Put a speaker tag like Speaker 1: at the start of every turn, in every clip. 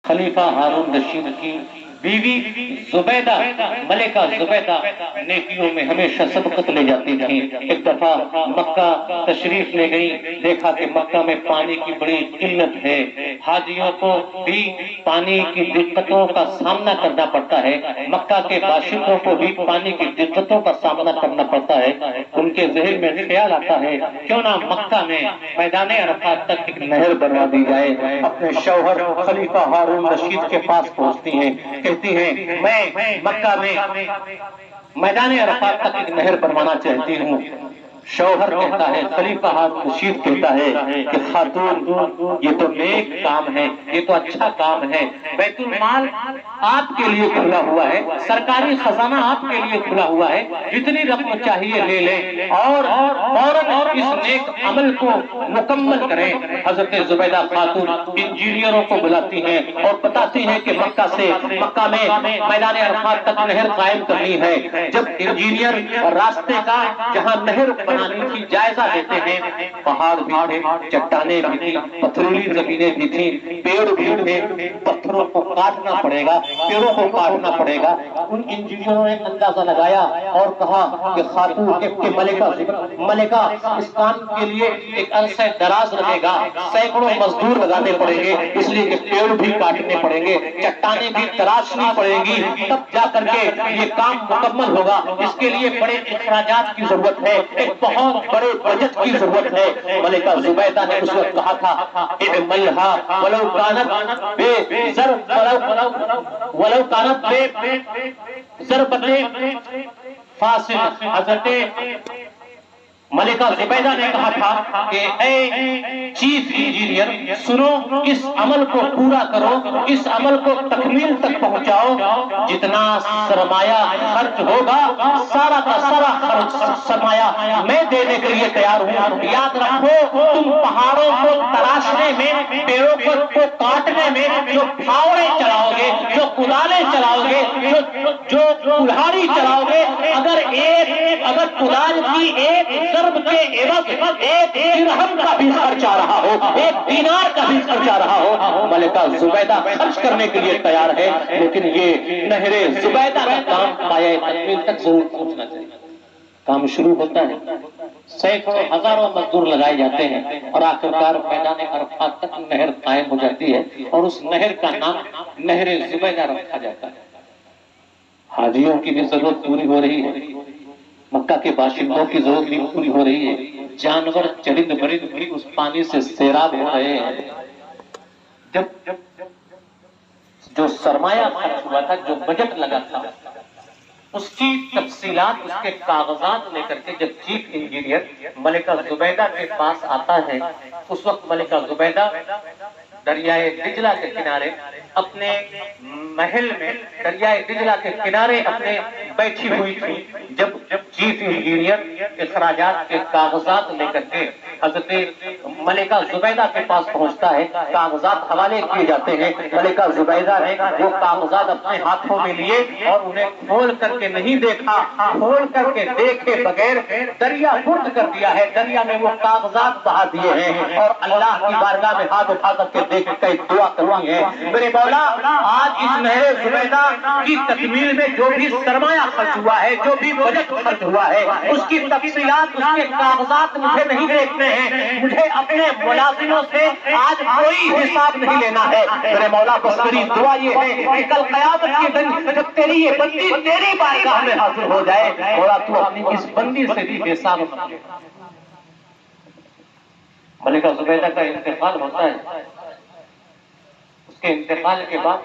Speaker 1: खलीफा हारून रशीद की बीवी जुबैदा, मलिका जुबैदा नेकियों में हमेशा सबकत ले जाती थी। एक दफा मक्का तशरीफ ले गई, देखा कि मक्का में पानी की बड़ी किल्लत है, हाजियों को भी पानी की दिक्कतों का सामना करना पड़ता है, मक्का के बाशिंदों को भी पानी की दिक्कतों का सामना करना पड़ता है। उनके ज़हन में ख्याल आता है क्यों ना मक्का में मैदान अरफात तक एक नहर बनवा दी जाए। अपने शौहर खलीफा हारून रशीद के पास पहुंचती हैं, कहती हैं मैं मक्का में मैदान अरफात तक एक नहर बनवाना चाहती हूँ। शौहर कहता है, खलीफा हारून रशीद कहता है कि खातून ये तो नेक काम है, ये तो अच्छा काम है, बैतुल माल आपके लिए खुला हुआ है, सरकारी खजाना आपके लिए खुला हुआ है, जितनी रकम चाहिए ले लें और फौरन इस नेक अमल को मुकम्मल करें। हजरत जुबैदा खातून इंजीनियरों को बुलाती हैं और बताती हैं कि मक्का में मैदान अरफात तक नहर कायम करनी है। जब इंजीनियर रास्ते का जहां नहर बनाने की जायजा लेते हैं, पहाड़ भी थे, चट्टाने भी थी, पथरीली जमीनें भी थी, पेड़ भी थे, पत्थरों को काटना पड़ेगा, पेड़ों को काटना पड़ेगा। उन इंजीनियरों ने अंदाजा लगाया और कहा कि खातून के मलिका इस काम के लिए एक अरसे दराज लगेगा, सैकड़ों मजदूर लगाने पड़ेंगे, इसलिए कि पेड़ भी काटने पड़ेंगे, चट्टाने भी तराशनी पड़ेंगी, तब जा करके ये काम मुकम्मल होगा। इसके लिए बड़े इखराजात की जरूरत है, एक बहुत बड़े बजट की जरूरत है। मलिका जुबैदा ने उस वक्त कहा था इअमलहा वलौ कानत ज़रबते फासिल। हज़रत मलिका जुबैदा ने कहा था कि ए चीफ इंजीनियर सुनो, इस अमल को पूरा करो, इस अमल को तकमील तक पहुंचाओ, जितना सरमाया खर्च होगा सारा का सारा खर्च सरमाया मैं देने के लिए तैयार हूँ। याद रखो, तुम पहाड़ों को तराशने में, पेड़ों को काटने में जो फावड़े चलाओगे, जो कुदाले चलाओगे, जो कुल्हाड़ी चलाओगे, अगर कुदाल की एक ज़र्ब के एवज एक दिरहम का भी खर्च आ रहा हो, एक दीनार का भी खर्च आ रहा हो, मलिका जुबैदा खर्च करने के लिए तैयार है। लेकिन ये नहरे जुबैदा का काम पाए तकमील तक जरूर पहुंचना चाहिए। काम शुरू होता है, सैकड़ों हजारों मजदूर लगाए जाते हैं और आखिरकार मैदान अरफात तक नहर कायम हो जाती है और उस नहर का नाम नहरे जुबैदा रखा जाता है। हाजियों की भी जरूरत पूरी हो रही है, मक्का के बाशिंदों की जरूरत भी पूरी हो रही है, जानवर चरिंद परिंद भी उस पानी से सैराब हो रहे हैं। जब जो सरमाया खर्च हुआ था, जो बजट लगा था, उसकी तफसीलात, उसके कागजात लेकर के जब चीफ इंजीनियर मलिका जुबैदा के पास आता है, उस वक्त मलिका जुबैदा दरियाए दिजला के किनारे अपने महल में, दरियाए दिजला के किनारे अपने बैठी हुई थी। जब चीफ इंजीनियर इखराजात के कागजात लेकर के हजरत मलिका जुबैदा के पास पहुंचता है, कागजात हवाले किए जाते हैं। मलिका जुबैदा ने वो कागजात अपने हाथों में लिए और उन्हें खोल करके नहीं देखा, खोल करके देखे बगैर दरिया बुर्द कर दिया है, दरिया में वो कागजात बहा दिए हैं और अल्लाह की बारगाह में हाथ उठा करके देख कर दुआ करनी है, मेरे मौला आज इस नहरे जुबैदा की तकमील में जो भी सरमाया खर्च हुआ है, जो भी बजट खर्च हुआ है, उसकी तफसीलात, उसके कागजात मुझे नहीं देखने हैं, मुझे अपने मुलाजिमों से आज कोई हिसाब नहीं लेना है। मेरे मौला बस मेरी दुआ ये है कि कल क़यामत के दिन जब तेरी ये बंदी तेरी बारगाह में हाजिर हो जाए, मौला तू अपनी इस बंदी से भी बेसाब। मलिका जुबैदा का इंतकाल होता है। उसके इंतकाल के बाद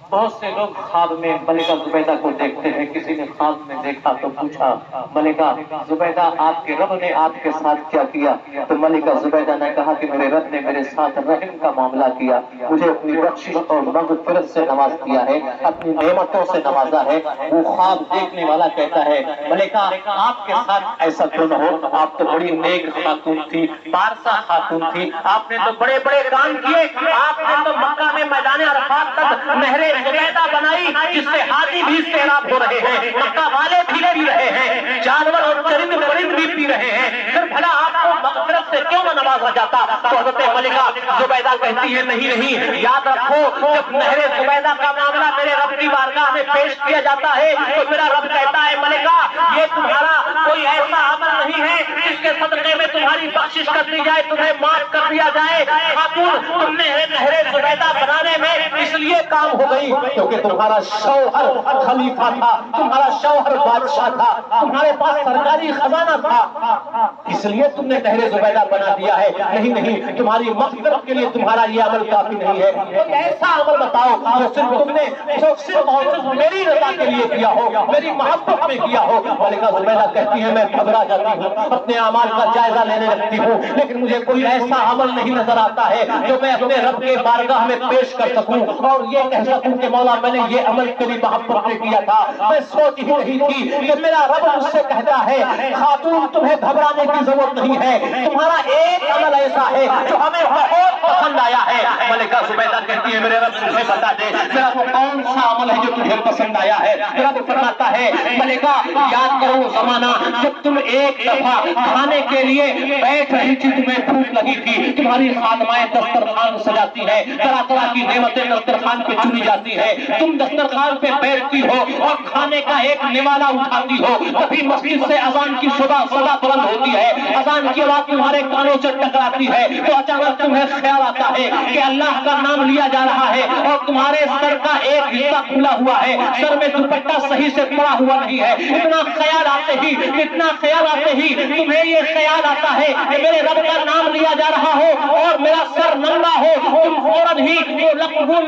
Speaker 1: बहुत से लोग ख्वाब में मलिका जुबैदा को देखते हैं। किसी ने ख्वाब में देखा तो पूछा, मलिका जुबैदा आपके रब ने आपके साथ क्या किया? तो मलिका जुबैदा ने कहा कि मेरे रब ने मेरे साथ रहम का मामला किया, मुझे अपनी बख्शिश और मग़फ़िरत से नवाज दिया है, अपनी नेमतों से नवाजा है। वो ख्वाब देखने वाला कहता है, मलिका आपके साथ ऐसा क्यों न हो, आप तो बड़ी नेक खातून थी, पारसा खातून थी, आपने तो बड़े बड़े काम किए, आपने तो मक्का में मैदान अरफात तक नहरे जुबैदा बनाई जिससे हाथी भी सैराब हो रहे हैं, मक्का वाले भी पी रहे हैं, जानवर और चरिंद परिंद भी पी रहे हैं। फिर भला आपको मग़फ़िरत سے کیوں نہ نوازا جاتا؟ تو حضرت ملکہ زبیدہ کہتی ہے نہیں، یاد رکھو جب نہر زبیدہ کا معاملہ میرے رب کی بارگاہ میں پیش کیا جاتا ہے تو میرا رب کہتا ہے ملکہ یہ تمہارا کوئی ایسا عمل نہیں ہے جس کے صدقے میں تمہاری بخشش کر دی جائے، تمہیں معاف کر دیا جائے۔ خاتون تم نے نہر زبیدہ بنانے میں اس لیے کام ہو گئی کیونکہ تمہارا شوہر خلیفہ تھا، تمہارا شوہر بادشاہ تھا، تمہارے پاس سرکاری خزانہ تھا، اس لیے تم نے نہر زبیدہ بنا دیا ہے۔ نہیں، تمہاری مغفرت کے لیے تمہارا یہ عمل کافی نہیں ہے، کوئی ایسا عمل بتاؤ جو صرف تم نے صرف اور صرف میری رضا کے لیے کیا ہو، میری محبت میں کیا ہو۔ ملکہ زبیدہ کہتی ہے میں گھبرا جاتی ہوں، اپنے اعمال کا جائزہ لینے لگتی ہوں، لیکن مجھے کوئی ایسا عمل نہیں نظر آتا ہے جو میں اپنے رب کے بارگاہ میں پیش کر سکوں اور یہ کہہ سکوں کہ مولا میں نے یہ عمل تیری محبت میں کیا تھا۔ میں سوچ ہی رہی تھی کہ میرا رب مجھ سے کہتا ہے خاتون تمہیں گھبرانے کی ضرورت نہیں ہے، تمہارا ایک عمل ایسا ہے جو ہمیں بہت پسند آیا ہے۔ ملکہ زبیدہ کہتی ہے میرے رب تمہیں بتا دے میرا وہ کون سا عمل ہے جو تمہیں پسند آیا ہے۔ میرا رب فرماتا ہے ملکہ یاد کرو زمانہ جب تم ایک دفعہ کھانے کے لیے بیٹھ رہی تھی، تمہیں بھوک لگی تھی، تمہاری خادمائیں دسترخوان سجاتی ہے، طرح طرح کی نعمتیں دسترخوان پہ چنی جاتی ہے، تم دسترخوان پہ بیٹھتی ہو اور کھانے کا ایک نوالا اٹھاتی ہو، کبھی مسجد سے اذان کی صدا بلند ہوتی ہے، اذان کی آواز تمہارے کانوں سے ٹکراتی ہے تو اچانک تمہیں خیال آتا ہے کہ اللہ کا نام لیا جا رہا ہے اور تمہارے سر کا ایک حصہ کھلا ہوا ہے، سر میں دوپٹہ صحیح سے پڑا ہوا نہیں ہے، اتنا خیال آتے ہی تمہیں یہ خیال آتا ہے کہ میرے رب کا نام لیا جا رہا ہو اور میرا سر ننگا ہو، تم فوراً ہی وہ لقمہ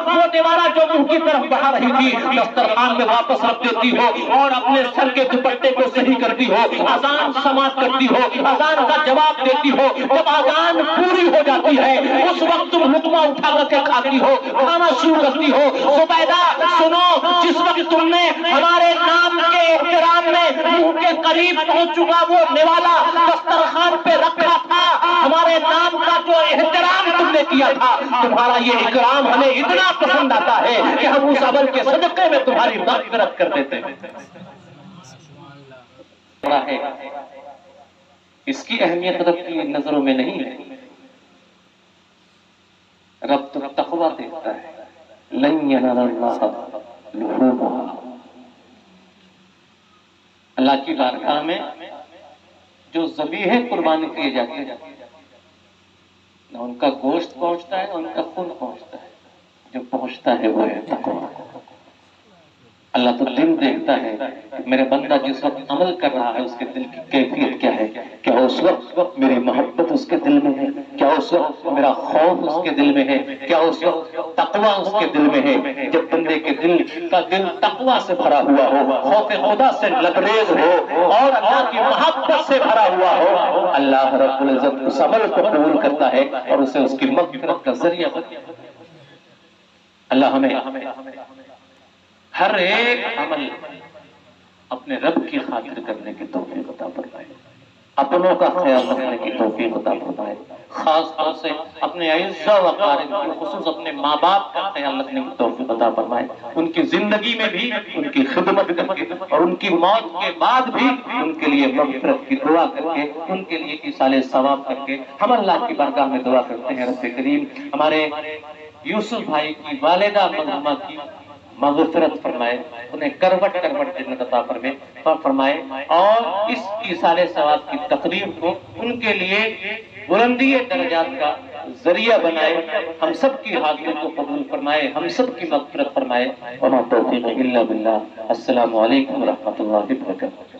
Speaker 1: وہ نوالا جو منہ کی طرف بڑھا رہی تھی دسترخوان میں واپس رکھ دیتی ہو اور اپنے سر کے دوپٹے کو صحیح کرتی ہو، اذان سماعت کرتی ہو، اذان کا جواب دیتی ہو۔ جب اذان پوری ہو جاتی ہے اس وقت تم لقمہ اٹھا کر کے کھاتی ہو، کھانا شروع کرتی ہو۔ زبیدہ سنو، جس وقت تم نے ہمارے نام کے احترام میں منہ کے قریب پہنچ چکا وہ نوالا دسترخوان پہ رکھا تھا، ہمارے نام کا جو احترام تم نے کیا تھا، تمہارا یہ اکرام ہمیں اتنا پسند آتا ہے کہ ہم اس عمل کے صدقے میں تمہاری مغفرت کر دیتے ہیں۔ اس کی اہمیت رب کی نظروں میں نہیں ہے، رب تو تقویٰ دیکھتا ہے، لن ینال اللہ لحومها، اللہ کی بارگاہ میں جو ذبیحے قربانی کیے جاتے ہیں نہ ان کا گوشت پہنچتا ہے نہ ان کا خون پہنچتا ہے، جو پہنچتا ہے وہ ہے تقویٰ۔ اللہ تو دل دیکھتا ہے میرے بندہ جس وقت عمل کر رہا ہے اس کے دل کی کیفیت کیا ہے، کیا اس وقت میری محبت اس کے دل میں ہے، کیا اس وقت میرا خوف اس کے دل میں ہے، کیا اس وقت تقویٰ اس کے دل میں ہے۔ جب بندے کے دل کا دل تقویٰ سے بھرا ہوا ہو، خوف خدا سے لبریز ہو اور اللہ کی محبت سے بھرا ہوا ہو، اللہ رب العزت اس عمل کو قبول کرتا ہے اور اسے اس کی مغفرت کا ذریعہ بناتا ہے۔ اللہ ہمیں ہر ایک عمل اپنے رب کی خاطر کرنے کی توفیق عطا فرمائے، اپنوں کا خیال رکھنے کی توفیق عطا فرمائے، خاص طور سے اپنے اعزاء و اقارب کی خصوص اپنے ماں باپ کا خیال رکھنے کی توفیق عطا فرمائے، ان کی زندگی میں بھی ان کی خدمت کر کے اور ان کی موت کے بعد بھی ان کے لیے مغفرت کی دعا کر کے ان کے لیے ایصال ثواب کر کے ہم اللہ کی بارگاہ میں دعا کرتے ہیں رب کریم ہمارے یوسف بھائی کی والدہ مرحومہ کی مغفرت فرمائے، انہیں کروٹ جنت عطا فرمائے اور اس ایصال ثواب کی تقریب کو ان کے لیے بلندی درجات کا ذریعہ بنائے، ہم سب کی حاضری کو قبول فرمائے، ہم سب کی مغفرت فرمائے۔ وما توفیق الا باللہ۔ السلام علیکم ورحمۃ اللہ وبرکاتہ۔